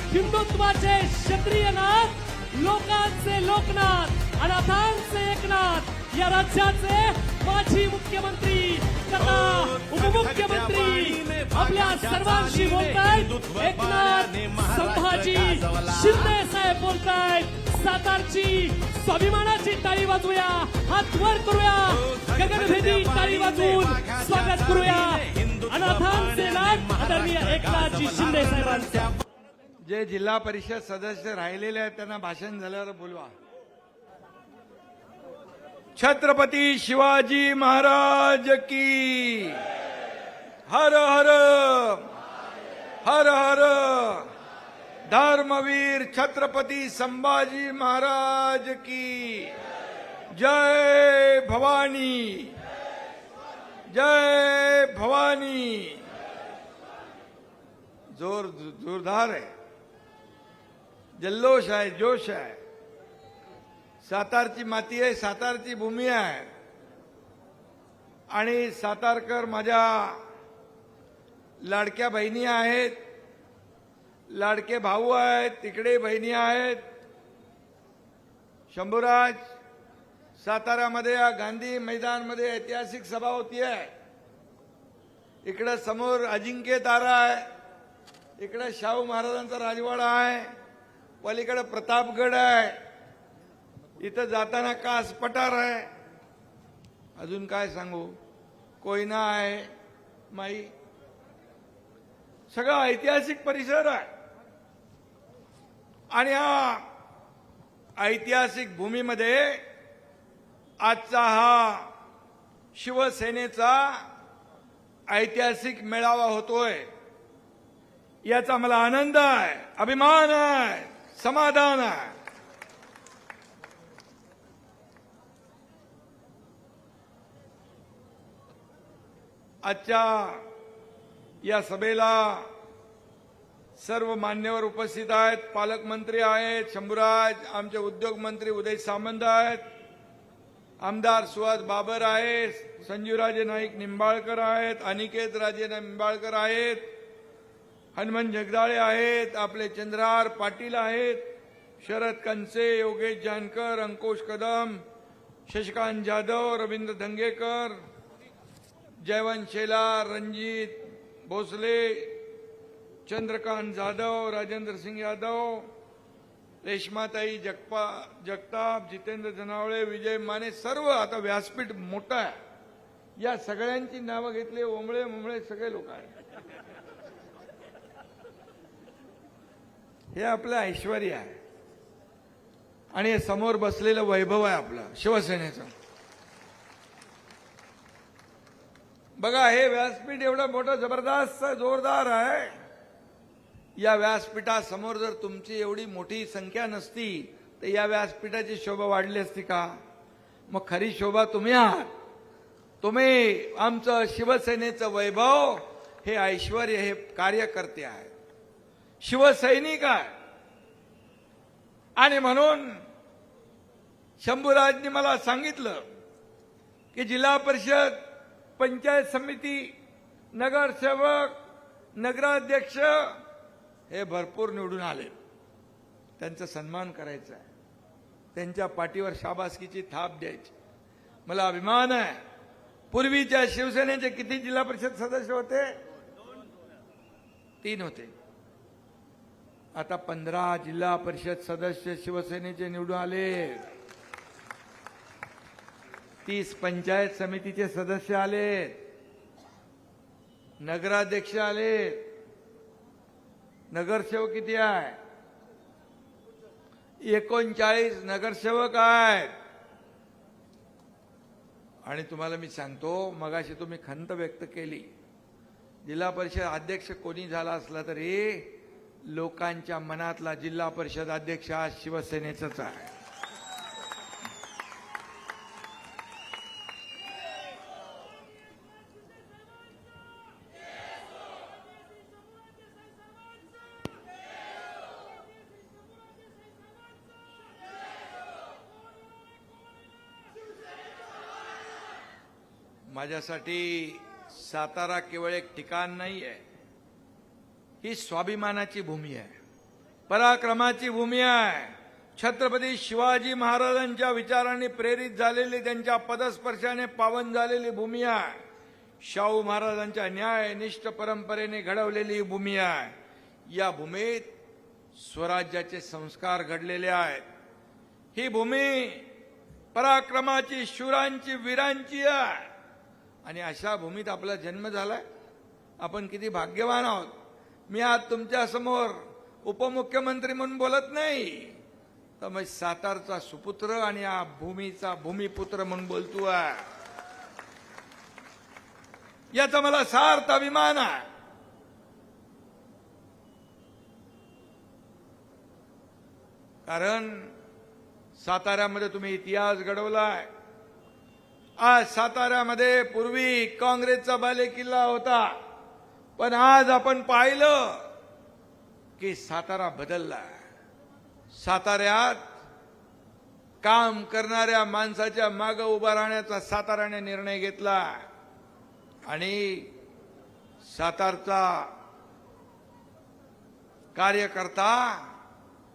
हिंदुत्वाचे क्षत्रिय नाथ, लोकांचे लोकनाथ, अनाथांचे एकनाथ, या राज्याचे माजी मुख्यमंत्री तथा उपमुख्यमंत्री आपल्या सर्वांशी बोलतायत. एकनाथ संभाजी शिंदे साहेब बोलतायत. सातारची स्वाभिमानाची टाळी वाजवूया, हात वर करूया, गगनभेदी टाळी वाजवून स्वागत करूया अनाथांचे नाथ आदरणीय एकनाथजी शिंदे साहेबांचे. जे जिल्हा परिषद सदस्य राहिलेले आहेत त्यांना भाषण झाल्यावर बोलवा. छत्रपती शिवाजी महाराज की हर हर हर हर. धर्मवीर छत्रपती संभाजी महाराज की जय भवानी, जय भवानी. जोरदार आहे, जल्लोष आहे, जोश आहे. सातारची माती आहे, सातारची भूमी आहे आणि सातारकर माझ्या लाडक्या बहिणी आहेत, लाडके भाऊ आहेत, तिकडे बहिणी आहेत. शंभूराज, साताऱ्यामध्ये या गांधी मैदानमध्ये ऐतिहासिक सभा होतीये. इकडे समोर अजिंक्य तारा आहे, इकडे शाहू महाराजांचा राजवाडा आहे, पलीकडे प्रतापगड आहे, इथं जाताना कास पठार आहे, अजून काय सांगू, कोयना आहे, माई, सगळा ऐतिहासिक परिसर आहे. आणि हा ऐतिहासिक भूमीमध्ये आजचा हा शिवसेनेचा ऐतिहासिक मेळावा होतोय. याचा मला आनंद आहे, अभिमान आहे, समाधान आहे. आजच्या या सभेला सर्व मान्यवर उपस्थित आहेत. पालकमंत्री आहेत, शंभूराज, आमचे उद्योग मंत्री उदय सामंत आहेत, आमदार सुहास बाबर आहेत, संजीवराजे नाईक निंबाळकर आहेत, अनिकेत राजे निंबाळकर आहेत, हनुमान जगदाळे आहेत, आपले चंद्रहार पाटील आहेत, शरद कनसे, योगेश जानकर, अंकुश कदम, शशिकांत जाधव, रवींद्र धंगेकर, जयवंत शेलार, रणजित भोसले, चंद्रकांत जाधव, राजेंद्र सिंह यादव, रेश्माताई जगताप, जितेंद्र जनावळे, विजय माने, सर्व. आता व्यासपीठ मोठं आहे, या सगळ्यांची नावं घेतली, ओंबळे मुंबळे सगळे लोक आहेत. हे आपलं ऐश्वर्य आहे आणि हे समोर बसलेलं वैभव आहे आपलं शिवसेनेचं. बघा, हे व्यासपीठ एवढं मोठं जबरदस्त जोरदार आहे. या व्यासपीठासमोर जर तुमची एवढी मोठी संख्या नसती तर या व्यासपीठाची शोभा वाढली असती का? मग खरी शोभा तुम्ही आहात. तुम्ही आमचं शिवसेनेचं वैभव, हे ऐश्वर्य, हे कार्यकर्ते आहेत, शिवसैनिक आहे. आणि म्हणून शंभूराजनी मला सांगितलं की जिल्हा परिषद, पंचायत समिती, नगरसेवक, नगराध्यक्ष हे भरपूर निवडून आले, त्यांचा सन्मान करायचा आहे, त्यांच्या पाठीवर शाबासकीची थाप द्यायची. मला अभिमान आहे. पूर्वीच्या शिवसेनेचे किती जिल्हा परिषद सदस्य होते? 3 होते. आता 15 जिल्हा परिषद सदस्य शिवसेनेचे निवडून आले. 30 पंचायत समितीचे सदस्य आले, नगराध्यक्ष आले, नगरसेवक किती आहे? 39 नगरसेवक आहेत. आणि तुम्हाला मी सांगतो, मगाशी तुम्ही खंत व्यक्त केली, जिल्हा परिषद अध्यक्ष कोणी झाला असला तरी लोकांच्या मनातला जिल्हा परिषद अध्यक्ष आज शिवसेनेचाच आहे. माझ्यासाठी सातारा केवळ एक ठिकाण नाही आहे, ही स्वाभिमानाची भूमी आहे. पराक्रमाची भूमी आहे. छत्रपती शिवाजी महाराजांच्या विचारांनी प्रेरित झालेली, त्यांच्या पदस्पर्शाने पावन झालेली भूमी आहे. शाहू महाराजांच्या न्यायनिष्ठ परंपरेने घडवलेली भूमी आहे. या भूमीत स्वराज्याचे संस्कार घडलेले आहेत. ही भूमी पराक्रमाची, शूरांची, वीरांची आहे. आणि अशा भूमीत आपला जन्म झालाय. आपण किती भाग्यवान आहोत. मी आज तुमच्या समोर उपमुख्यमंत्री म्हणून बोलत नाही, तर मग सातारचा सुपुत्र आणि या भूमीचा भूमिपुत्र म्हणून बोलतो आहे. याचा मला सार्थ अभिमान आहे. कारण साताऱ्यामध्ये तुम्ही इतिहास घडवलाय. आज साताऱ्यामध्ये पूर्वी काँग्रेसचा बालेकिल्ला होता, पण आज आपण पाहिलं की सातारा बदलला. साताऱ्यात काम करणाऱ्या माणसाच्या मागे उभा राहण्याचा साताऱ्याने निर्णय घेतला आणि सातारचा कार्यकर्ता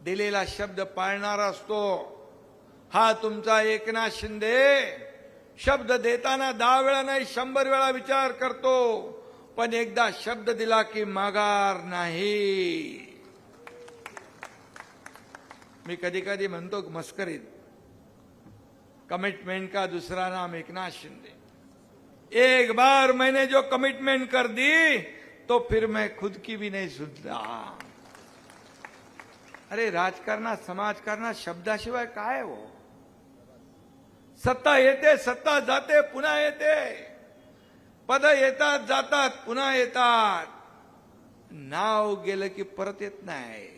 दिलेला शब्द पाळणारा असतो. हा तुमचा एकनाथ शिंदे शब्द देताना 10 वेळा नाही 100 वेळा विचार करतो, पण एकदा शब्द दिला की माघार नाही. मी कधी कधी म्हणतो मस्करीत, कमिटमेंट का दूसरा नाम एकनाथ शिंदे. एक बार मैंने जो कमिटमेंट कर दी तो फिर मैं खुद की भी नहीं सुनता. अरे राजकारणात, समाजकारणात शब्दाशिवाय काय हो. सत्ता येते, सत्ता जाते, पुन्हा येते. पद येतात, जातात, पुन्हा येतात. नाव गेलं की परत येत नाही.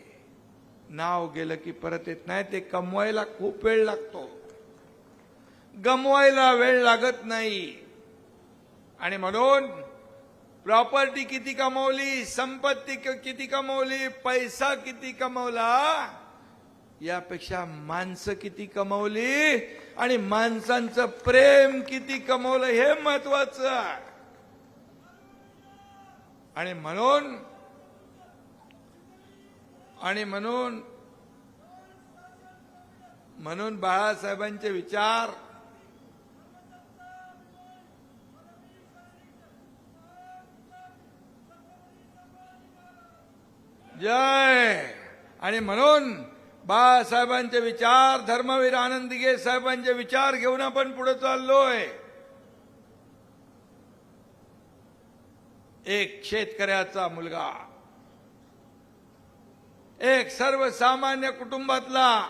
नाव गेलं की परत येत नाही. ते कमवायला खूप वेळ लागतो, गमवायला वेळ लागत नाही. आणि म्हणून प्रॉपर्टी किती कमवली, संपत्ती किती कमवली, पैसा किती कमवला, यापेक्षा माणसं किती कमवली आणि माणसांचं प्रेम किती कमवलं हे महत्वाचं आहे. आणि म्हणून बाळासाहेबांचे विचार जय. आणि म्हणून बाळासाहेबांचे विचार, धर्मवीर आनंद दिघे साहेबांचे विचार घेऊन आपण पुढे चाललोय. एक शेतकऱ्याचा मुलगा, एक सर्वसामान्य कुटुंबातला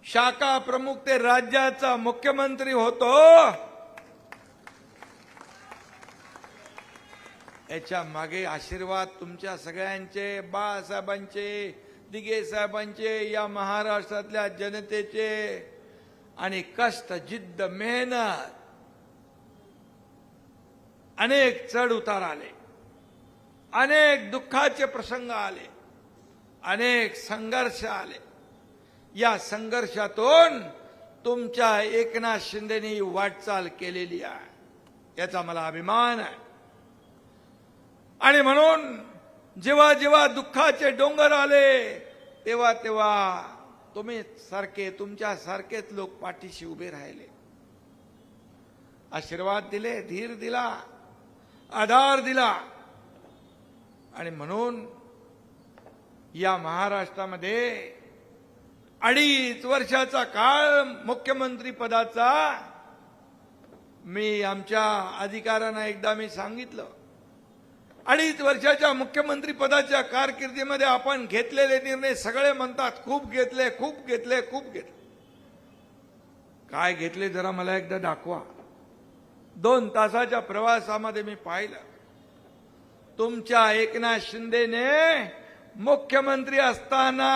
शाखा प्रमुख ते राज्याचा मुख्यमंत्री होतो. याच्या मागे आशीर्वाद तुमच्या सगळ्यांचे, बाळासाहेबांचे, दिघे साहेबांचे, या महाराष्ट्रातल्या जनतेचे. आणि कष्ट, जिद्द, मेहनत. अनेक चढ उतार आले, अनेक दुःखाचे प्रसंग आले, अनेक संघर्ष आले. या संघर्षातून तुमच्या एकनाथ शिंदेनी वाटचाल केलेली आहे. याचा मला अभिमान आहे. आणि म्हणून जेव्हा जेव्हा दुःखाचे डोंगर आले, तेव्हा तेव्हा तुम्ही सारखे, तुमच्या सारखेच लोक पाठीशी उभे राहिले, आशीर्वाद दिले, धीर दिला, आधार दिला. आणि म्हणून या महाराष्ट्रामध्ये 2.5 वर्षाचा काळ मुख्यमंत्री पदाचा मी आमच्या अधिकाऱ्यांना एकदा मी सांगितलं. 2.5 वर्षाच्या मुख्यमंत्री पदाच्या कारकिर्दीमध्ये आपण घेतलेले निर्णय सगळे म्हणतात खूप घेतले, खूप घेतले, खूप घेतले. काय घेतले जरा मला एकदा दाखवा. 2 तासाच्या प्रवासामध्ये मी पाहिलं, तुमच्या एकनाथ शिंदेने मुख्यमंत्री असताना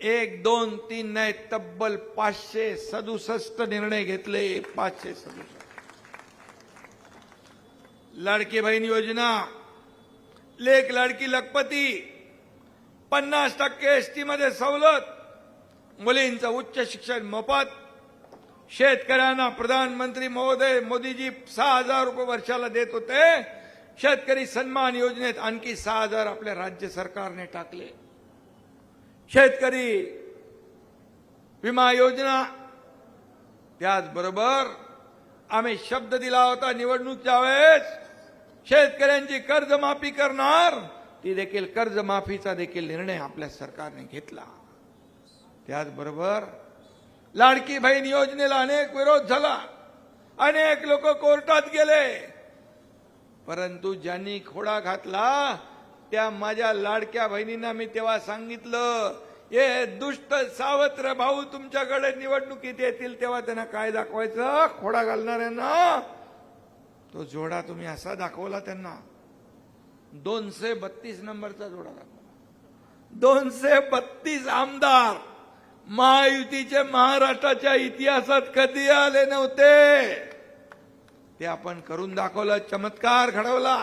1, 2, 3 नाही तब्बल 567 निर्णय घेतले. 567. लाडकी बहीण योजना, लेक लाडकी लखपती, 50% एसटी मध्ये सवलत, मुलींचं उच्च शिक्षण मोफत, शेतकऱ्यांना प्रधानमंत्री महोदय मोदीजी 6,000 रुपये वर्षाला देत होते. शेतकरी सन्मान योजनेत आणखी 6,000 आपल्या राज्य सरकारने टाकले. शेतकरी विमा योजना, त्याचबरोबर आम्ही शब्द दिला होता निवडणुकीच्या वेळेस शेतकऱ्यांची कर्जमाफी करणार, ती देखील कर्जमाफीचा देखील निर्णय आपल्या सरकारने घेतला. त्याचबरोबर लाडकी बहीण योजनेला अनेक विरोध झाला, अनेक लोक कोर्टात गेले, परंतु ज्यांनी खोडा घातला त्या माझ्या लाडक्या बहिणींना मी तेव्हा सांगितलं, हे दुष्ट सावत्र भाऊ तुमच्याकडे निवडणुकीत येतील तेव्हा त्यांना काय दाखवायचं, खोडा घालणाऱ्यांना तो जोडा तुम्ही असा दाखवला त्यांना. 232 नंबरचा जोडा दाखवला. 232 आमदार महायुतीचे महाराष्ट्राच्या इतिहासात कधी आले नव्हते, ते आपण करून दाखवलं, चमत्कार घडवला.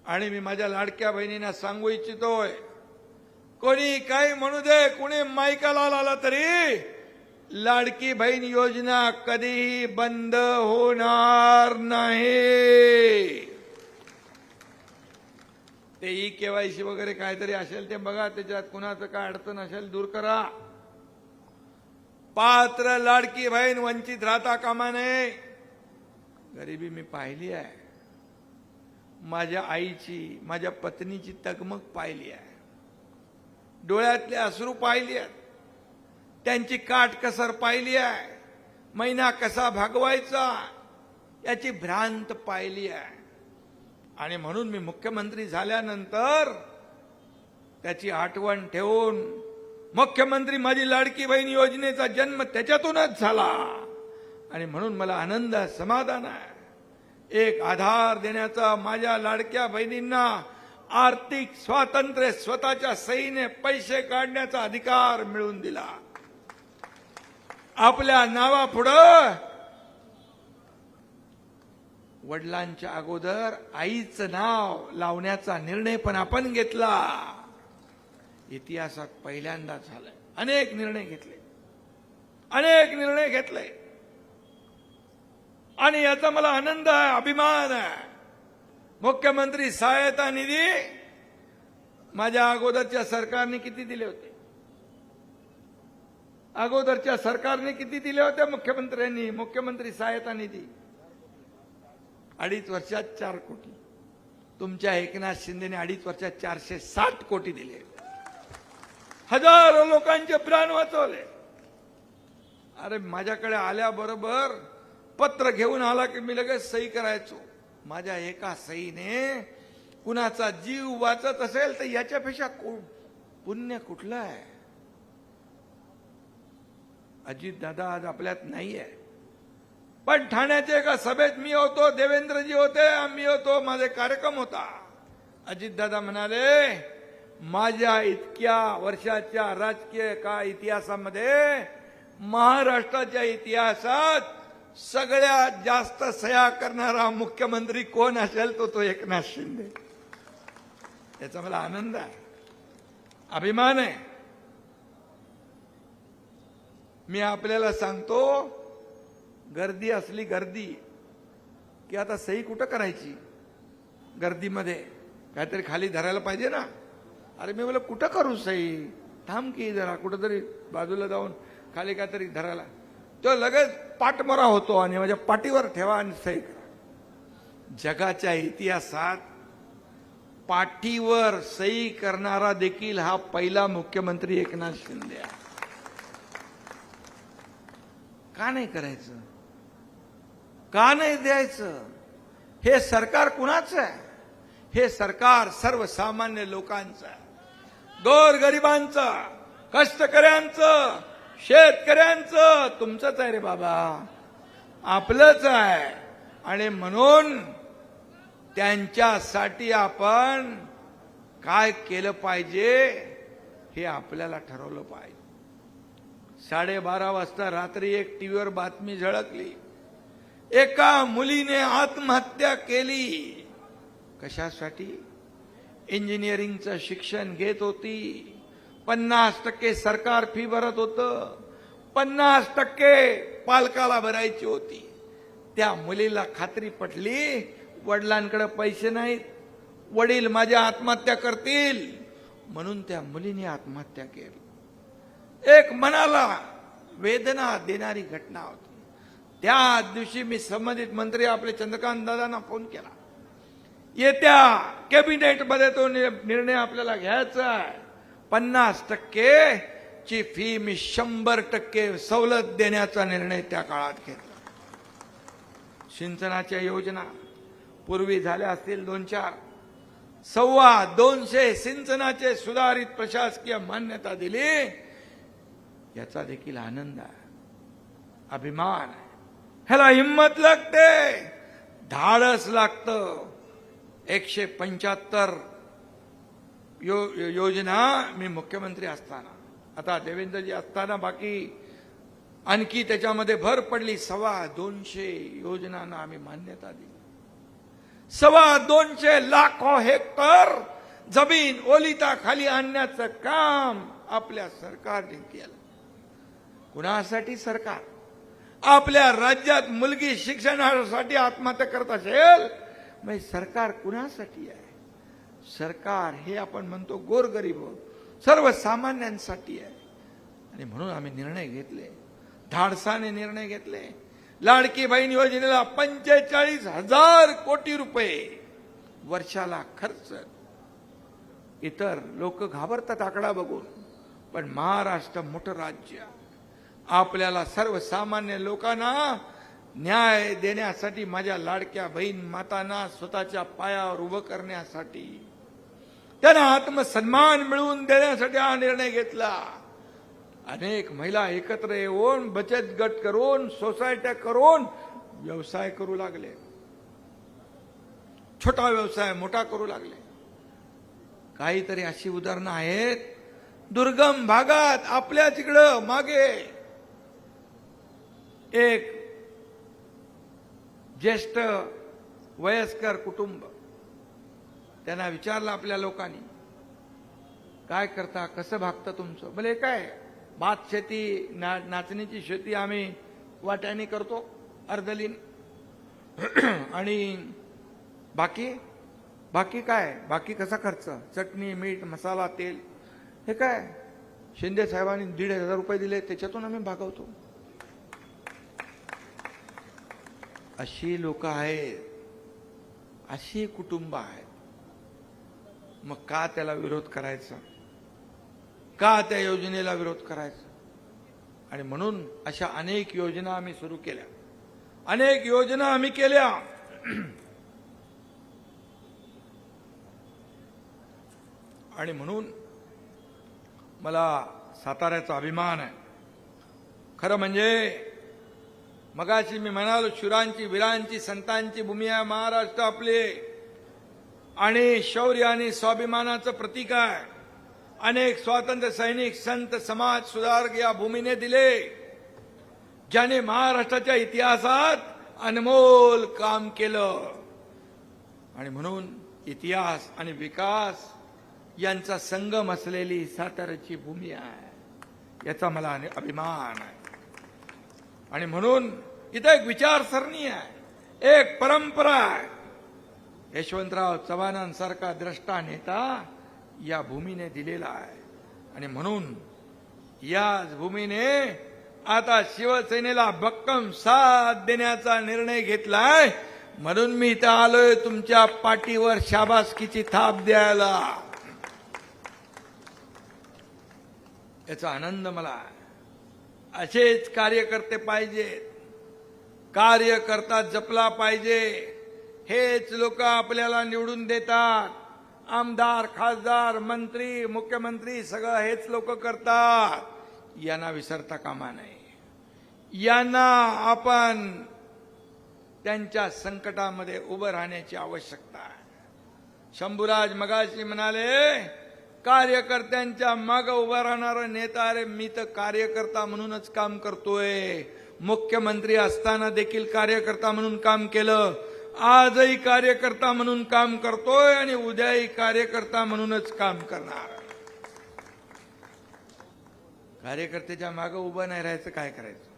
आणि मी माझ्या लाडक्या बहिणींना सांगू इच्छितोय, कोणी काही म्हणू दे, कोणी माईकाला लावला तरी लाडकी बहीण योजना कधीही बंद होणार नाही. ते ई-केवायसी वगैरे काहीतरी असेल ते बघा, त्याच्यात कुणाचं काय अडचण असेल दूर करा. पात्र लाडकी बहीण वंचित राहता कामा नये. गरिबी मी पाहिली आहे, माझ्या आईची, माझ्या पत्नीची तगमग पाहिली आहे, डोळ्यातले अश्रू पाहिली आहेत, त्यांची काटकसर पाहिली आहे, महिना कसा भागवायचा याची भ्रांत पाहिली आहे. आणि म्हणून मी मुख्यमंत्री झाल्यानंतर त्याची आठवण ठेवून, मुख्यमंत्री माझी लाडकी बहीण योजनेचा जन्म त्याच्यातूनच झाला आणि म्हणून मला आनंद समाधान आहे. एक आधार देण्याचा, माझ्या लाडक्या बहिणींना आर्थिक स्वातंत्र्य, स्वतःच्या सहीने पैसे काढण्याचा अधिकार मिळवून दिला. आपल्या नावापुढं वडिलांच्या अगोदर आईचं नाव लावण्याचा निर्णय पण आपण घेतला. इतिहासात पहिल्यांदा झालंय. अनेक निर्णय घेतले आणि याचा मला आनंद आहे, अभिमान आहे. मुख्यमंत्री सहायता निधी माझ्या अगोदरच्या सरकारने किती दिले होते? अगोदरच्या सरकारने किती दिले होते मुख्यमंत्र्यांनी? मुख्यमंत्री सहायता निधी 2.5 वर्षात 4 कोटी. तुमच्या एकनाथ शिंदेने 2.5 वर्षात 460 कोटी दिले. हजारो लोकांचे प्राण वाचवले. अरे माझ्याकडे आल्याबरोबर पत्र घेऊन आला की मी लगेच सही करायचो. माझ्या एका सहीने कुणाचा जीव वाचत असेल तर याच्यापेक्षा पुण्य कुठलं आहे? अजित दादा आज आपल्यात नाही आहे, पण ठाण्याच्या एका सभेत मी होतो, देवेंद्रजी होते, आम्ही होतो, माझे कार्यक्रम होता. अजित दादा म्हणाले, माझ्या इतक्या वर्षाच्या राजकीय इतिहासामध्ये, महाराष्ट्राच्या इतिहासात सगळ्यात जास्त सह्या करणारा मुख्यमंत्री कोण असेल तो एकनाथ शिंदे. याचा मला आनंद आहे, अभिमान आहे. मी आपल्याला सांगतो, गर्दी असली गर्दी की आता सही कुठं करायची? गर्दीमध्ये काहीतरी खाली धरायला पाहिजे ना. अरे मी मला कुठं करू सही? थांब की जरा कुठंतरी बाजूला जाऊन खाली काहीतरी धरायला. तो लगेच पाठमोरा होतो आणि माझ्या पाठीवर ठेवा आणि सही करा. जगाच्या इतिहासात पाठीवर सही करणारा देखील हा पहिला मुख्यमंत्री एकनाथ शिंदे आहे. का नाही करायचं? का नाही द्यायचं? हे सरकार कुणाचं आहे? हे सरकार सर्वसामान्य लोकांचं आहे, गोरगरिबांचं, कष्टकऱ्यांचं, शेतकऱ्यांचं. तुमचंच आहे रे बाबा, आपलंच आहे. आणि म्हणून त्यांच्यासाठी आपण काय केलं पाहिजे हे आपल्याला ठरवलं पाहिजे. 12:30 वाजता रात्री एक टीव्हीवर बातमी झळकली, एका मुलीने आत्महत्या केली. कशासाठी? इंजिनिअरिंगचं शिक्षण घेत होती, 50% सरकार फी भरत होतं, 50% पालकाला भरायची होती. त्या मुलीला खात्री पटली, वडिलांकडे पैसे नाहीत, वडील माझ्या आत्महत्या करतील, म्हणून त्या मुलीने आत्महत्या केली. एक मनाला वेदना देणारी घटना होती. त्या दिवशी मी संबंधित मंत्री आपले चंद्रकांत दादांना फोन केला. येत्या कॅबिनेटमध्ये तो निर्णय आपल्याला घ्यायचा आहे. 50% ची फी मी 100% सवलत देण्याचा निर्णय त्या काळात घेतला. सिंचनाच्या योजना पूर्वी झाल्या असतील 2-4, 250 सिंचनाचे सुधारित प्रशासकीय मान्यता दिली. याचा देखील आनंद आहे, अभिमान आहे. ह्याला हिंमत लागते, धाडस लागतं. 175 योजना मी मुख्यमंत्री असताना, आता देवेंद्रजी असताना बाकी आणखी त्याच्यामध्ये भर पडली. 250 योजनांना आम्ही मान्यता दिली. 250 लाखो हेक्टर जमीन ओलिताखाली आणण्याचं काम आपल्या सरकारने केलं. कुणासाठी सरकार? आपल्या राज्यात मुलगी शिक्षणासाठी आत्महत्या करत असेल, मग सरकार कुणासाठी आहे? सरकार हे आपण म्हणतो गोरगरीब सर्वसामान्यांसाठी आहे. आणि म्हणून आम्ही निर्णय घेतले, धाडसाने निर्णय घेतले. लाडकी बहीण योजनेला 45,000 कोटी रुपये वर्षाला खर्च. इतर लोक घाबरतात आकडा बघून, पण महाराष्ट्र मोठं राज्य, आपल्याला सर्वसामान्य लोकांना न्याय देण्यासाठी, माझ्या लाडक्या बहीण मातांना स्वतःच्या पायावर उभं करण्यासाठी, त्यांना आत्मसन्मान मिळवून देण्यासाठी हा निर्णय घेतला. अनेक महिला एकत्र येऊन बचत गट करून, सोसायट्या करून व्यवसाय करू लागले. छोटा व्यवसाय मोठा करू लागले. काहीतरी अशी उदाहरणं आहेत. दुर्गम भागात आपल्या तिकडं मागे एक ज्येष्ठ वयस्कर कुटुंब, त्यांना विचारलं आपल्या लोकांनी, काय करता, कसं भागतं तुमचं? भले काय, भात शेती, नाचणीची शेती आम्ही वाट्याने करतो अर्धलीन, आणि बाकी काय, बाकी कसा खर्च, चटणी मीठ मसाला तेल, हे काय शिंदे साहेबांनी 1,500 रुपये दिले त्याच्यातून आम्ही भागवतो. अशी लोक आहेत, अशी कुटुंब आहेत. मग का त्याला विरोध करायचा? का त्या योजनेला विरोध करायचा? आणि म्हणून अशा अनेक योजना आम्ही सुरू केल्या, अनेक योजना आम्ही केल्या. आणि म्हणून मला साताऱ्याचा अभिमान आहे. खरं म्हणजे मगाशी मी म्हणालो, शूरांची, वीरांची, संतांची भूमी आहे महाराष्ट्र आपले, आणि शौर्य आणि स्वाभिमानाचं प्रतीक आहे. अनेक स्वातंत्र्य सैनिक, संत, समाज सुधारक या भूमीने दिले, ज्याने महाराष्ट्राच्या इतिहासात अनमोल काम केलं. आणि म्हणून इतिहास आणि विकास यांचा संगम असलेली साताऱ्याची भूमी आहे, याचा मला अभिमान आहे. आणि म्हणून इथं एक विचारसरणी आहे, एक परंपरा आहे. यशवंतराव चव्हाणांसारखा द्रष्टा नेता या भूमीने दिलेला आहे. आणि म्हणून याच भूमीने आता शिवसेनेला भक्कम साथ देण्याचा निर्णय घेतलाय. म्हणून मी इथं आलोय तुमच्या पाठीवर शाबासकीची थाप द्यायला. याचा आनंद मला आहे. असेच कार्यकर्ते पाहिजेत, कार्यकर्ता जपला पाहिजे. हेच लोक आपल्याला निवडून देतात. आमदार, खासदार, मंत्री, मुख्यमंत्री सगळं हेच लोक करतात. यांना विसरता कामा नये. यांना आपण त्यांच्या संकटामध्ये उभं राहण्याची आवश्यकता आहे. शंभूराज मगाशी म्हणाले, कार्यकर्त्यांच्या मागे उभा राहणारा नेता. अरे मी तर कार्यकर्ता म्हणूनच काम करतोय. मुख्यमंत्री असताना देखील कार्यकर्ता म्हणून काम केलं, आजही कार्यकर्ता म्हणून काम करतोय, आणि उद्याही कार्यकर्ता म्हणूनच काम करणार. कार्यकर्त्याच्या मागे उभं नाही राहायचं, काय करायचं?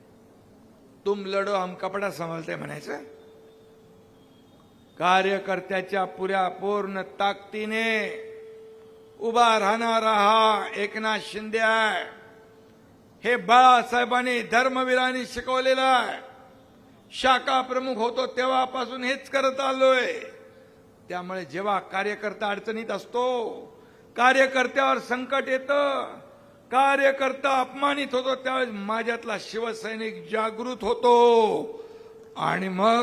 तुम लढो हम कपडा संभालते म्हणायचं. कार्यकर्त्याच्या पूर्ण ताकदीने उभा राहणारा हा एकनाथ शिंदे आहे. हे बाळासाहेबांनी धर्मवीरांनी शिकवलेलं आहे. शाखा प्रमुख होतो तेव्हापासून हेच करत आलोय. त्यामुळे जेव्हा कार्यकर्ता अडचणीत असतो, कार्यकर्त्यावर संकट येतं, कार्यकर्ता अपमानित होतो, त्यावेळेस माझ्यातला शिवसैनिक जागृत होतो. आणि मग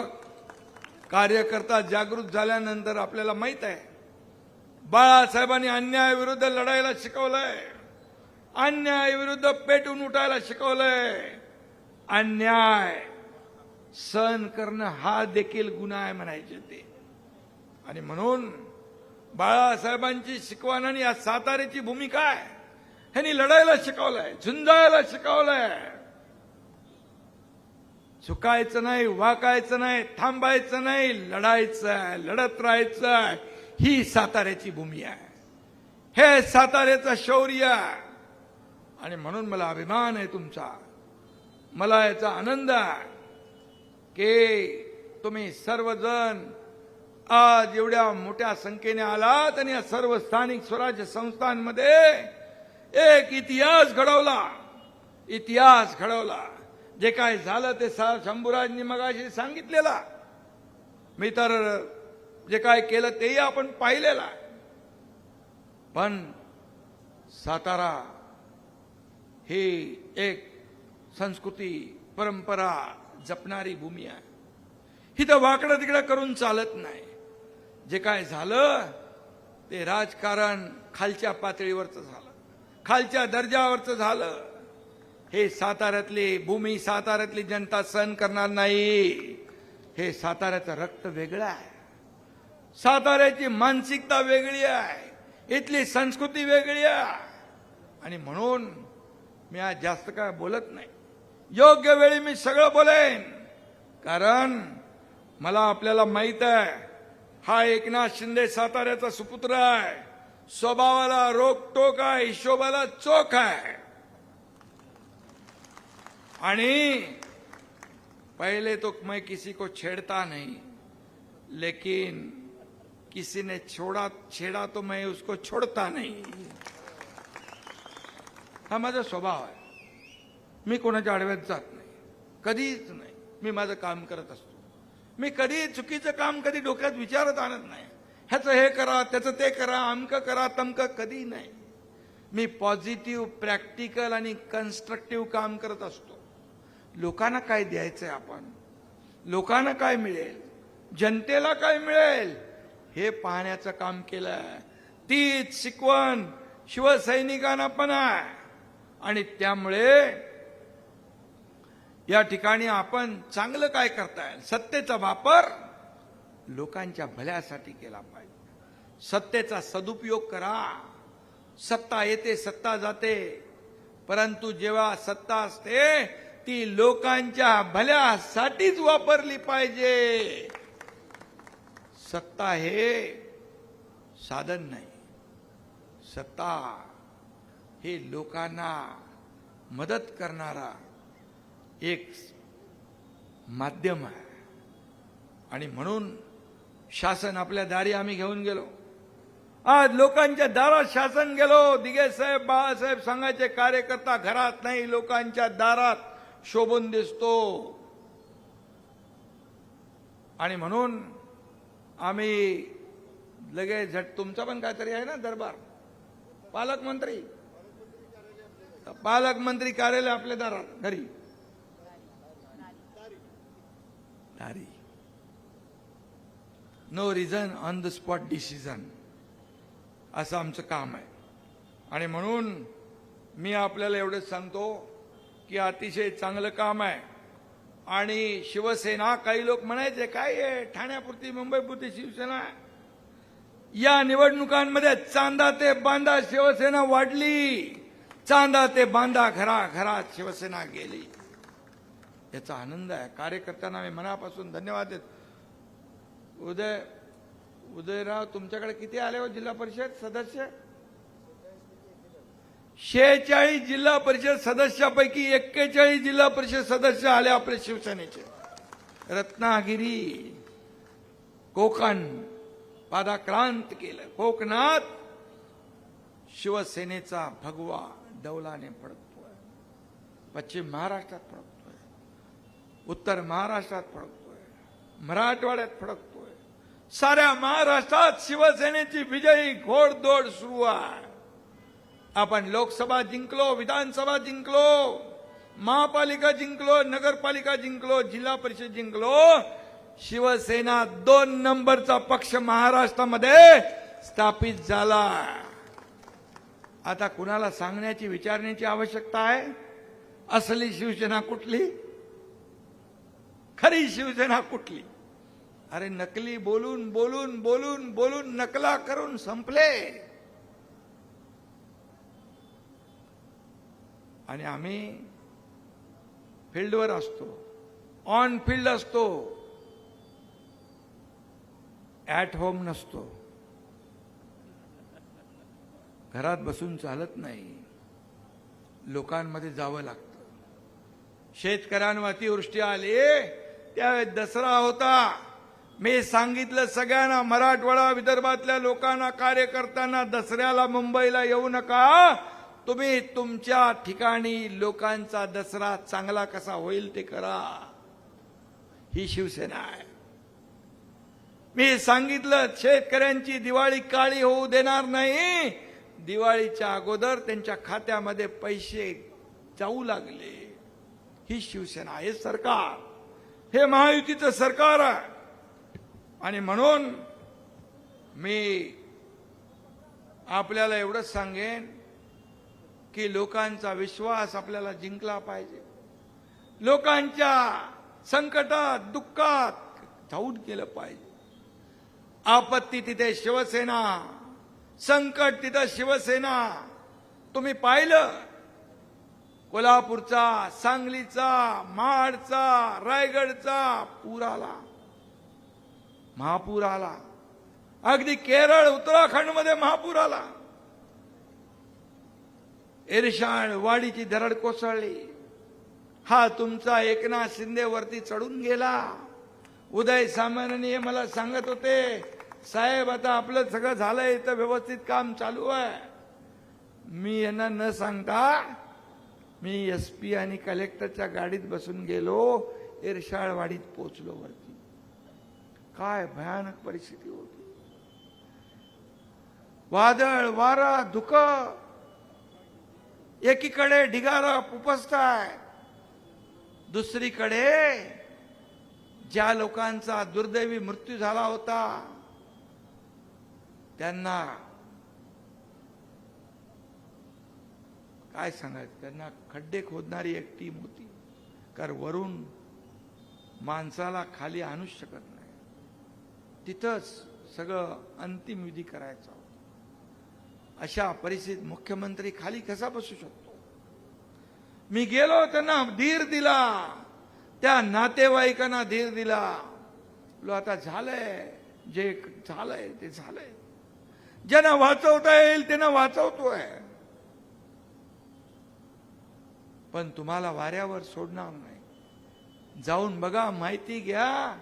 कार्यकर्ता जागृत झाल्यानंतर आपल्याला माहित आहे बाळासाहेबांनी अन्यायाविरुद्ध लढायला शिकवलंय, अन्यायाविरुद्ध पेटून उठायला शिकवलंय. अन्याय सहन करणं हा देखील गुन्हा आहे म्हणायचे ते. आणि म्हणून बाळासाहेबांची शिकवण आणि या साताऱ्याची भूमिका आहे. ह्यांनी लढायला शिकवलंय, झुंजायला शिकवलंय. चुकायचं नाही, वाकायचं नाही, थांबायचं नाही, लढायचं आहे, लढत राहायचं आहे. ही साताऱ्याची भूमी आहे, हे साताऱ्याचं शौर्य आहे. आणि म्हणून मला अभिमान आहे तुमचा, मला याचा आनंद आहे की तुम्ही सर्वजण आज एवढ्या मोठ्या संख्येने आलात आणि या सर्व स्थानिक स्वराज्य संस्थांमध्ये एक इतिहास घडवला. इतिहास घडवला. जे काय झालं ते शंभूराजनी मगाशी सांगितलेला. मी तर जे काय केलं तेही आपण पाहिलेलं आहे. पण सातारा ही एक संस्कृती परंपरा जपणारी भूमी आहे. इथं वाकडं तिकडं करून चालत नाही. जे काय झालं ते राजकारण खालच्या पातळीवरचं झालं, खालच्या दर्जावरचं झालं. हे साताऱ्यातली भूमी, साताऱ्यातली जनता सहन करणार नाही. हे साताऱ्याचं रक्त वेगळं आहे, साताऱ्याची मानसिकता वेगळी आहे, इथली संस्कृती वेगळी आहे. आणि म्हणून मी आज जास्त काय बोलत नाही. योग्य वेळी मी सगळं बोलेन, कारण मला आपल्याला माहित आहे हा एकनाथ शिंदे साताऱ्याचा सुपुत्र आहे. स्वभावाला रोकटोक आहे, हिशोबाला चोख आहे. आणि पहले तो मैं किसी को छेड़ता नहीं, लेकिन किसी ने छेड़ा तो मैं उसको छोड़ता नहीं. हा माझा स्वभाव आहे. मी कोणाच्या आडव्यात जात नाही, कधीच नाही. मी माझं काम करत असतो. मी कधी चुकीचं काम कधी डोक्यात विचारत आणत नाही. ह्याचं हे करा, त्याचं ते करा, अमकं करा, तमकं कधी नाही. मी पॉझिटिव्ह, प्रॅक्टिकल आणि कन्स्ट्रक्टिव्ह काम करत असतो. लोकांना काय द्यायचंय आपण, लोकांना काय मिळेल, जनतेला काय मिळेल हे पाहण्याचं काम केलंय. तीच शिकवण शिवसैनिकांना पण आहे. आणि त्यामुळे या ठिकाणी आपण चांगलं काय करता येईल, सत्तेचा वापर लोकांच्या भल्यासाठी केला पाहिजे. सत्तेचा सदुपयोग करा. सत्ता येते, सत्ता जाते, परंतु जेव्हा सत्ता असते ती लोकांच्या भल्यासाठीच वापरली पाहिजे. सत्ता हे साधन नाही, सत्ता हे लोकांना मदत करणारा एक माध्यम आहे. आणि म्हणून शासन आपल्या दारी आम्ही घेऊन गेलो. आज लोकांच्या दारात शासन गेलो. दिघे साहेब, बाळासाहेब संघाचे कार्यकर्ता घरात नाही, लोकांच्या दारात शोभून दिसतो. आणि म्हणून आम्ही लगेच झट, तुमचा पण काहीतरी आहे ना दरबार, पालकमंत्री कार्यालय आपल्या दारात घरी, दारी. No reason on the spot decision, असं आमचं काम आहे. आणि म्हणून मी आपल्याला एवढंच सांगतो की अतिशय चांगलं काम आहे. आणि शिवसेना, काही लोक म्हणायचे काय आहे ठाण्यापुरती, मुंबईपुरती शिवसेना. या निवडणुकांमध्ये चांदा ते बांधा शिवसेना वाढली, चांदा ते बांधा घराघरात शिवसेना गेली. याचा आनंद आहे. कार्यकर्त्यांना मी मनापासून धन्यवाद देतो. उदयराव, तुमच्याकडे किती आले हो जिल्हा परिषद सदस्य? 46 जिल्हा परिषद सदस्यापैकी 41 जिल्हा परिषद सदस्य आले आपले शिवसेनेचे. रत्नागिरी, कोकण पादाक्रांत केलं. कोकणात शिवसेनेचा भगवा डौलाने फडकतोय. पश्चिम महाराष्ट्रात फडकतोय, उत्तर महाराष्ट्रात फडकतोय, मराठवाड्यात फडकतोय. साऱ्या महाराष्ट्रात शिवसेनेची विजयी घोडदौड सुरू आहे. आपण लोकसभा जिंकलो, विधानसभा जिंकलो, महापालिका जिंकलो, नगरपालिका जिंकलो, जिल्हा परिषद जिंकलो. शिवसेना 2 नंबरचा पक्ष महाराष्ट्रामध्ये स्थापित झाला. आता कुणाला सांगण्याची विचारण्याची आवश्यकता आहे? असली शिवसेना कुठली, खरी शिवसेना कुठली? अरे नकली बोलून बोलून बोलून बोलून नकला करून संपले. आणि आम्ही फील्डवर असतो, ऑन फील्ड असतो, ऍट होम नसतो. घरात बसून चालत नाही, लोकांमध्ये जावं लागतं. शेतकऱ्यांवर अतिवृष्टी आली, त्यावेळेस दसरा होता. मी सांगितलं सगळ्यांना, मराठवाडा विदर्भातल्या लोकांना, कार्यकर्त्यांना, दसऱ्याला मुंबईला येऊ नका. तुम्ही तुमच्या ठिकाणी लोकांचा दसरा चांगला कसा होईल ते करा. ही शिवसेना आहे. मी सांगितलं शेतकऱ्यांची दिवाळी काळी होऊ देणार नाही. दिवाळीच्या अगोदर त्यांच्या खात्यामध्ये पैसे जाऊ लागले. ही शिवसेना, हे सरकार, हे महायुतीचं सरकार आहे. आणि म्हणून मी आपल्याला एवढंच सांगेन की लोकांचा विश्वास आपल्याला जिंकला पाहिजे. लोकांच्या संकटात, दुःखात धावून गेलं पाहिजे. आपत्ती तिथे शिवसेना, संकट तिथं शिवसेना. तुम्ही पाहिलं कोल्हापूरचा, सांगलीचा, महाडचा, रायगडचा पूर आला, महापूर आला. अगदी केरळ, उत्तराखंडमध्ये महापूर आला. इरशाळ वाडीची दरड कोसळली. हा तुमचा एकनाथ शिंदे वरती चढून गेला. उदय सामंत मला सांगत होते, साहेब आता आपलं सगळं झालंय, तर व्यवस्थित काम चालू आहे. मी यांना न सांगता मी एसपी आणि कलेक्टरच्या गाडीत बसून गेलो, इरशाळवाडीत पोहोचलो वरती. काय भयानक परिस्थिती होती. वादळ, वारा, धुकं, एकीकडे ढिगारा उपसताय, दुसरीकडे ज्या लोकांचा दुर्दैवी मृत्यू झाला होता त्यांना काय सांगायचं, त्यांना खड्डे खोदणारी एक टीम होती. कारण वरून माणसाला खाली आणूच शकत नाही. तिथंच सगळं अंतिम विधी करायचा होता. अशा परिस्थितीत मुख्यमंत्री खाली कसा बसू शकतो? मी गेलो, त्यांना धीर दिला, त्या नातेवाईकांना धीर दिला. लो आता झालंय, जे झालंय ते झालंय. ज्यांना वाचवता येईल त्यांना वाचवतोय, पण तुम्हाला वाऱ्यावर सोडणार नाही. जाऊन बघा, माहिती घ्या.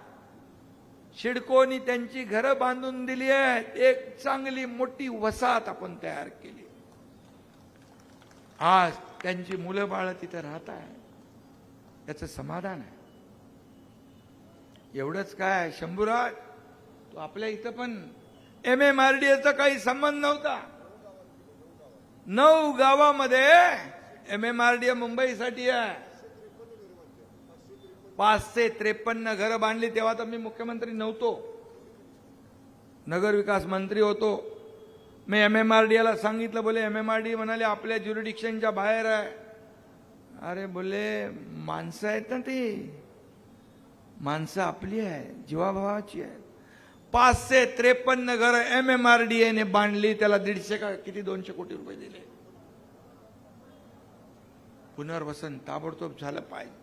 शिडकोनी त्यांची घरं बांधून दिली आहेत. एक चांगली मोठी वसाहत आपण तयार केली. आज त्यांची मुलं बाळ तिथे राहत आहे, याचं समाधान आहे. एवढंच काय शंभूराज, तो आपल्या इथं पण MMRDAचा काही संबंध नव्हता. 9 गावामध्ये MMRDA मुंबईसाठी आहे. 553 घरं बांधली. तेव्हा तर मी मुख्यमंत्री नव्हतो, नगरविकास मंत्री होतो. मी MMRDAला सांगितलं, बोले MMRDA म्हणाले आपल्या ज्युरिडिक्शनच्या बाहेर आहे. अरे बोले माणसं आहेत ना, ती माणसं आपली आहे, जीवाभावाची आहे. 553 घरं MMRDAने बांधली. त्याला 150 का किती 200 कोटी रुपये दिले. पुनर्वसन ताबडतोब झालं पाहिजे,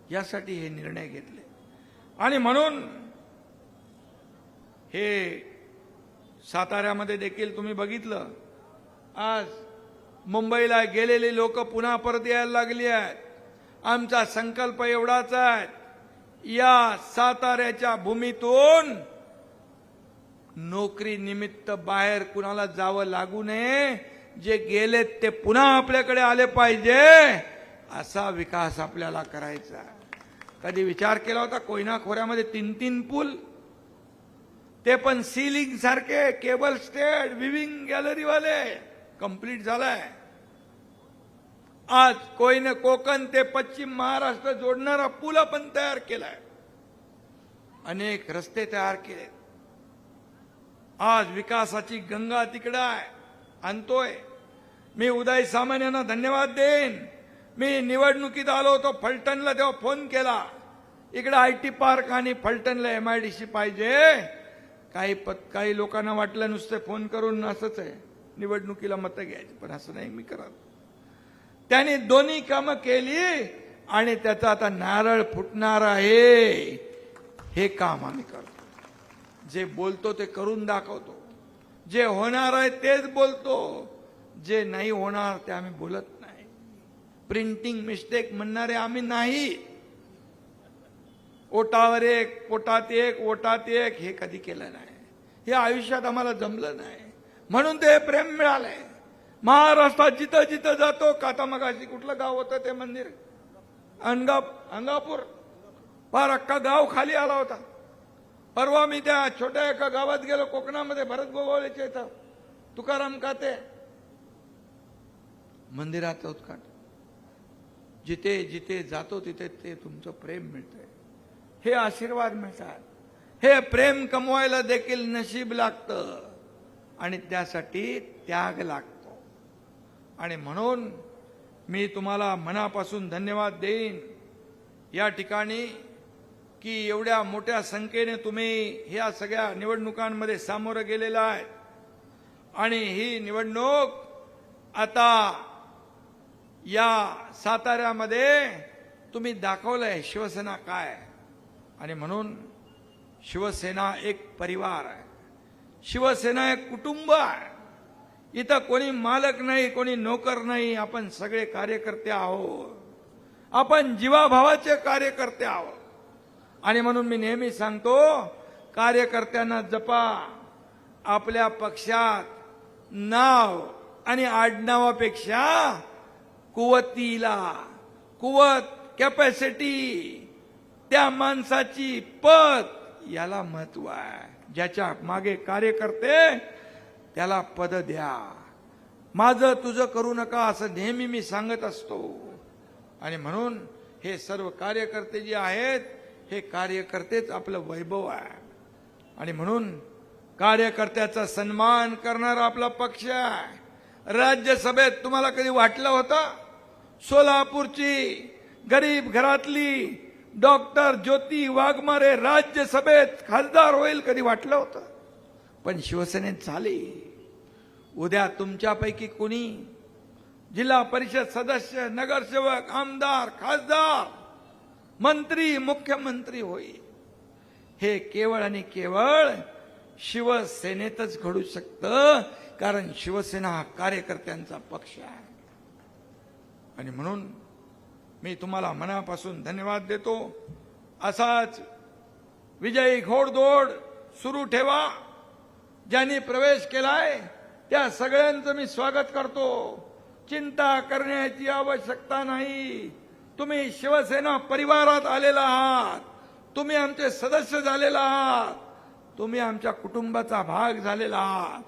यासाठी हे निर्णय घेतले. आणि म्हणून हे साताऱ्यामध्ये देखील तुम्ही बघितलं, आज मुंबईला गेलेले लोक पुन्हा परत यायला लागली आहेत. आमचा संकल्प एवढाच आहे, या साताऱ्याच्या भूमीतून नोकरी निमित्त बाहेर कुणाला जावं लागू नये, जे गेलेत ते पुन्हा आपल्याकडे आले पाहिजे, असा विकास आपल्याला करायचा. कधी विचार केला होता कोयना खोऱ्यामध्ये 3-3 पूल, ते पण सीलिंग सारखे, केबल स्टेड, विविंग गॅलरी वाले, कंप्लीट झालाय. आज कोकण ते पश्चिम महाराष्ट्र जोडणारा पूल आपण तयार केलाय, अनेक रस्ते तयार केले. आज विकासाची गंगा तिकडे आहे, आणतोय. मी उदय सामंत यांना धन्यवाद देईन. मी निवडणुकीत आलो होतो फलटणला, तेव्हा फोन केला, इकडे IT पार्क आणि फलटणला MIDC पाहिजे. काही लोकांना वाटलं नुसते फोन करून असंच आहे, निवडणुकीला मतं घ्यायची, पण असं नाही मी करत. त्यांनी दोन्ही कामं केली आणि त्याचा आता नारळ फुटणार आहे. हे काम आम्ही करतो. जे बोलतो ते करून दाखवतो. जे होणार आहे तेच बोलतो, जे नाही होणार ते आम्ही बोलत नाही. प्रिंटिंग मिस्टेक म्हणणारे आम्ही नाही. ओटावर एक, पोटात एक, ओटात एक, हे कधी केलं नाही. हे आयुष्यात आम्हाला जमलं नाही, म्हणून ते प्रेम मिळालंय. महाराष्ट्रात जिथं जिथं जातो, काता मगाशी कुठलं गाव होतं ते मंदिर, अंगापूर, फार अख्खा गाव खाली आला होता. परवा मी त्या छोट्या एका गावात गेलो कोकणामध्ये, भरत गोगावलेच्या इथं, तुकाराम काते मंदिराचं उद्घाटन. जिथे जिथे जातो तिथे ते तुमचं प्रेम मिळतंय, हे आशीर्वाद मिळतात. हे प्रेम कमवायला देखील नशीब लागतं आणि त्यासाठी त्याग लागतो. आणि म्हणून मी तुम्हाला मनापासून धन्यवाद देईन या ठिकाणी की एवढ्या मोठ्या संख्येने तुम्ही ह्या सगळ्या निवडणुकांमध्ये सामोरं गेलेला आहे. आणि ही निवडणूक आता या साताऱ्यामध्ये तुम्ही दाखवलंय शिवसेना काय. आणि म्हणून शिवसेना एक परिवार आहे, शिवसेना एक कुटुंब आहे. इथं कोणी मालक नाही, कोणी नोकर नाही, आपण सगळे कार्यकर्ते आहोत. आपण जीवाभावाचे कार्यकर्ते आहोत. आणि म्हणून मी नेहमी सांगतो, कार्यकर्त्यांना जपा. आपल्या पक्षात नाव आणि आडनावापेक्षा कुवतीला, कुवत, कॅपॅसिटी, त्या माणसाची पद, याला महत्व आहे. ज्याच्या मागे कार्यकर्ते, त्याला पद द्या. माझं तुझं करू नका असं नेहमी मी सांगत असतो. आणि म्हणून हे सर्व कार्यकर्ते जे आहेत, हे कार्यकर्तेच आपलं वैभव आहे. आणि म्हणून कार्यकर्त्याचा सन्मान करणारा आपला पक्ष आहे. राज्यसभेत तुम्हाला कधी वाटलं होतं सोलापूरची गरीब घरातली डॉक्टर ज्योती वाघमारे राज्यसभेत खासदार होईल, कधी वाटलं होतं? पण शिवसेनेत झाली. उद्या तुमच्यापैकी कुणी जिल्हा परिषद सदस्य, नगरसेवक, आमदार, खासदार, मंत्री, मुख्यमंत्री होईल. हे केवळ आणि केवळ शिवसेनेतच घडू शकतं, कारण शिवसेना हा कार्यकर्त्यांचा पक्ष आहे. आणि म्हणून मी तुम्हाला मनापासून धन्यवाद देतो. असाच विजयी घोडदौड सुरू ठेवा. ज्यांनी प्रवेश केलाय त्या सगळ्यांचं मी स्वागत करतो. चिंता करण्याची आवश्यकता नाही. तुम्ही शिवसेना परिवारात आलेला आहात. तुम्ही आमचे सदस्य झालेला आहात. तुम्ही आमच्या कुटुंबाचा भाग झालेला आहात.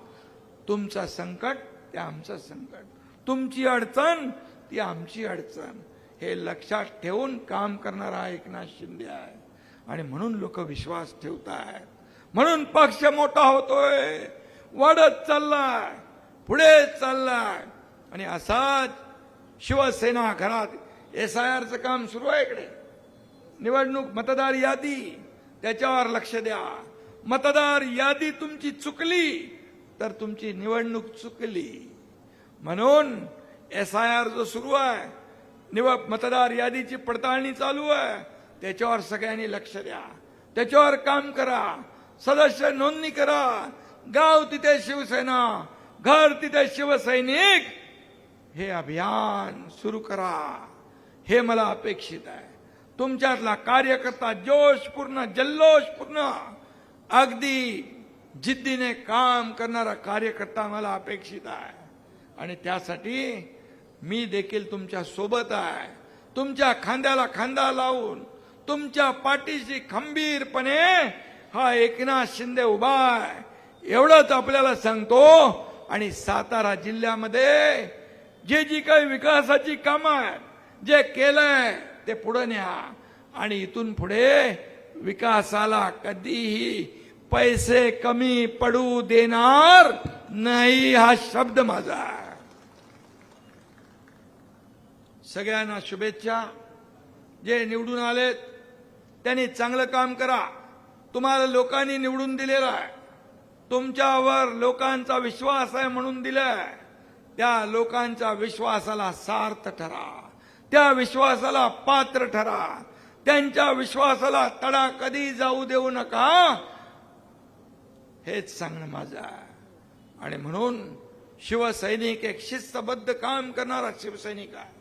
तुमचं संकट ते आमचं संकट, तुमची अडचण ती आमची अडचण, हे लक्षात ठेवून काम करणारा एकनाथ शिंदे आहे. आणि म्हणून लोक विश्वास ठेवतात. म्हणून पक्ष मोठा होतोय, वाढत चाललाय, पुढे चाललाय. आणि असाच शिवसेना घरात SIRचं काम सुरू आहे. इकडे निवडणूक मतदार यादी, त्याच्यावर लक्ष द्या. मतदार यादी तुमची चुकली तर तुमची निवडणूक चुकली. म्हणून SIR जो सुरू आहे, मतदार यादीची पडताळणी चालू आहे, त्याच्यावर सगळ्यांनी लक्ष द्या. त्याच्यावर काम करा. सदस्य नोंदणी करा. गाव तिथे शिवसेना, घर तिथे शिवसैनिक, हे अभियान सुरू करा. हे मला अपेक्षित आहे. तुमच्यातला कार्यकर्ता जोशपूर्ण, जल्लोषपूर्ण, अगदी जिद्दीने काम करणारा कार्यकर्ता मला अपेक्षित आहे आणि त्यासाठी मी देखील तुमच्या सोबत आहे. तुमच्या खांद्याला खांदा लावून तुमच्या पाठीशी खंबीरपणे हा एकनाथ शिंदे उभा आहे एवढंच आपल्याला सांगतो. आणि सातारा जिल्ह्यामध्ये जी काही विकासाची कामं आहेत, जे केलंय ते पुढे न्या आणि इथून पुढे विकासाला कधीही पैसे कमी पडू देणार नाही हा शब्द माझा आहे. सगळ्यांना शुभेच्छा. जे निवडून आलेत त्यांनी चांगलं काम करा. तुम्हाला लोकांनी निवडून दिलेलं आहे. तुमच्यावर लोकांचा विश्वास आहे म्हणून दिलाय. त्या लोकांच्या विश्वासाला सार्थ ठरा, त्या विश्वासाला पात्र ठरा. त्यांच्या विश्वासाला तडा कधी जाऊ देऊ नका हेच सांगणं माझं आहे. आणि म्हणून शिवसैनिक एक शिस्तबद्ध काम करणारा शिवसैनिक आहे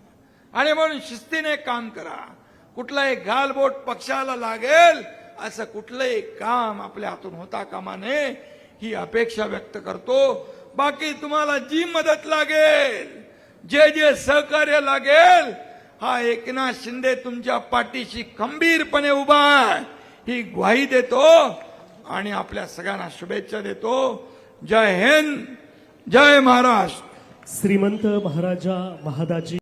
आणि म्हणून शिस्तीने काम करा. कुठलाही गालबोट पक्षाला लागेल असं कुठलंही काम आपल्या हातून होता कामा नये ही अपेक्षा व्यक्त करतो. बाकी तुम्हाला जी मदत लागेल, जे जे सहकार्य लागेल, हा एकनाथ शिंदे तुमच्या पाठीशी खंबीरपणे उभा आहे ही ग्वाही देतो आणि आपल्या सगळ्यांना शुभेच्छा देतो. जय हिंद, जय महाराष्ट्र. श्रीमंत महाराजा महादाजी